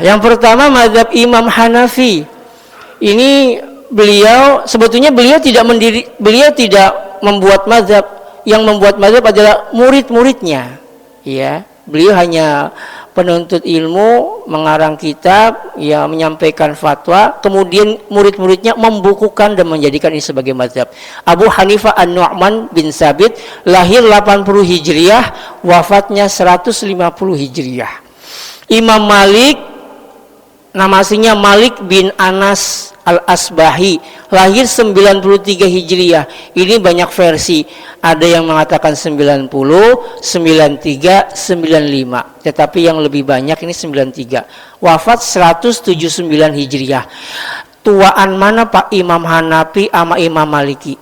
Yang pertama mazhab Imam Hanafi. Ini beliau tidak membuat mazhab. Yang membuat mazhab adalah murid-muridnya. Ya, beliau hanya penuntut ilmu, mengarang kitab, ya, menyampaikan fatwa, kemudian murid-muridnya membukukan dan menjadikan ini sebagai mazhab. Abu Hanifah An-Nu'man bin Sabit lahir 80 Hijriah, wafatnya 150 Hijriah. Imam Malik, nama aslinya Malik bin Anas Al-Asbahi, lahir 93 Hijriah. Ini banyak versi. Ada yang mengatakan 90, 93, 95. Tetapi yang lebih banyak ini 93. Wafat 179 Hijriah. Tuaan mana Pak Imam Hanafi sama Imam Maliki?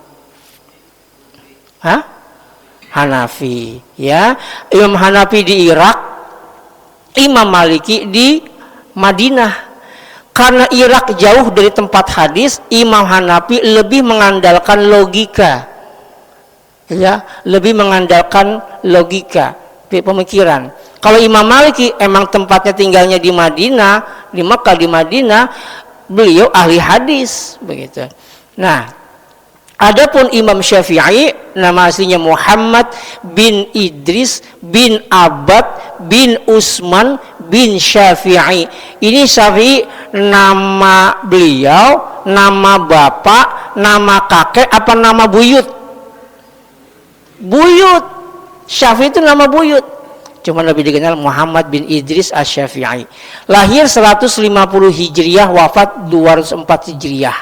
Hah? Hanafi, ya. Imam Hanafi di Irak, Imam Maliki di Madinah. Karena Irak jauh dari tempat hadis, Imam Hanafi lebih mengandalkan logika, ya, lebih mengandalkan logika, pemikiran. Kalau Imam Maliki emang tempatnya tinggalnya di Madinah, di Mekah, di Madinah, beliau ahli hadis, begitu. Nah, adapun Imam Syafi'i, nama aslinya Muhammad bin Idris bin Abbad bin Usman bin Syafi'i. Ini Syafi'i nama beliau, nama bapak, nama kakek, apa nama buyut? Buyut. Syafi'i itu nama buyut. Cuma lebih dikenal Muhammad bin Idris Asy-Syafi'i. Lahir 150 Hijriah, wafat 204 Hijriah.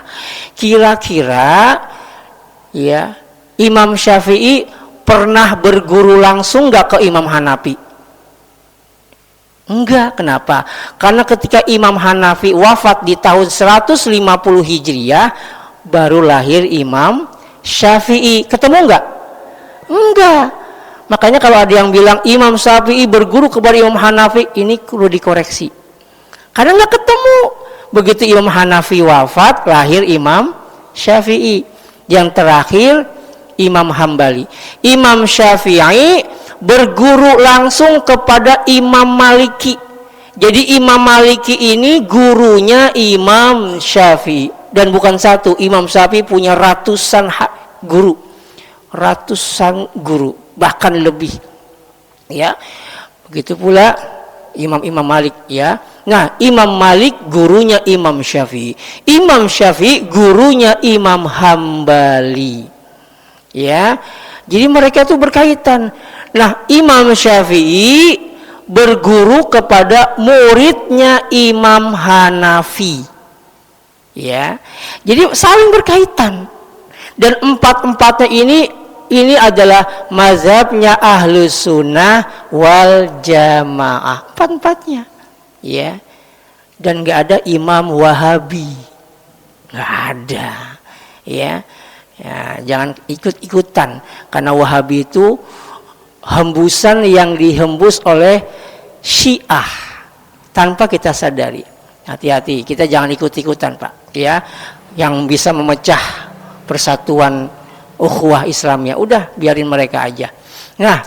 Kira-kira, ya, Imam Syafi'i pernah berguru langsung nggak ke Imam Hanafi? Enggak. Kenapa? Karena ketika Imam Hanafi wafat di tahun 150 Hijriah, baru lahir Imam Syafi'i. Ketemu enggak? Enggak. Makanya kalau ada yang bilang Imam Syafi'i berguru kepada Imam Hanafi, ini perlu dikoreksi. Karena enggak ketemu. Begitu Imam Hanafi wafat, lahir Imam Syafi'i. Yang terakhir Imam Hambali. Imam Syafi'i berguru langsung kepada Imam Maliki. Jadi Imam Maliki ini gurunya Imam Syafi'i. Dan bukan satu, Imam Syafi'i punya ratusan guru. Ratusan guru, bahkan lebih. Ya. Begitu pula Imam Malik, ya. Nah, Imam Malik gurunya Imam Syafi'i. Imam Syafi'i gurunya Imam Hambali. Ya. Jadi mereka itu berkaitan. Nah, Imam Syafi'i berguru kepada muridnya Imam Hanafi. Ya. Jadi saling berkaitan. Dan empat-empatnya ini adalah mazhabnya Ahlus Sunnah wal Jamaah. Empat-empatnya. Ya. Dan enggak ada Imam Wahabi. Enggak ada. Ya. Ya, jangan ikut-ikutan, karena Wahabi itu hembusan yang dihembus oleh Syiah tanpa kita sadari. Hati-hati, kita jangan ikut-ikutan, Pak. Ya, yang bisa memecah persatuan ukhuwah Islamnya. Udah, biarin mereka aja. Nah,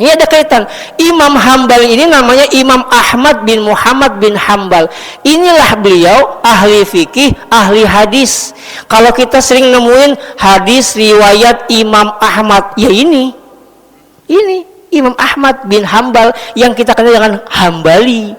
ini ada kaitan. Imam Hambali ini namanya Imam Ahmad bin Muhammad bin Hambal. Inilah beliau ahli fikih, ahli hadis. Kalau kita sering nemuin hadis riwayat Imam Ahmad, ya ini Imam Ahmad bin Hambal yang kita kenal dengan Hambali.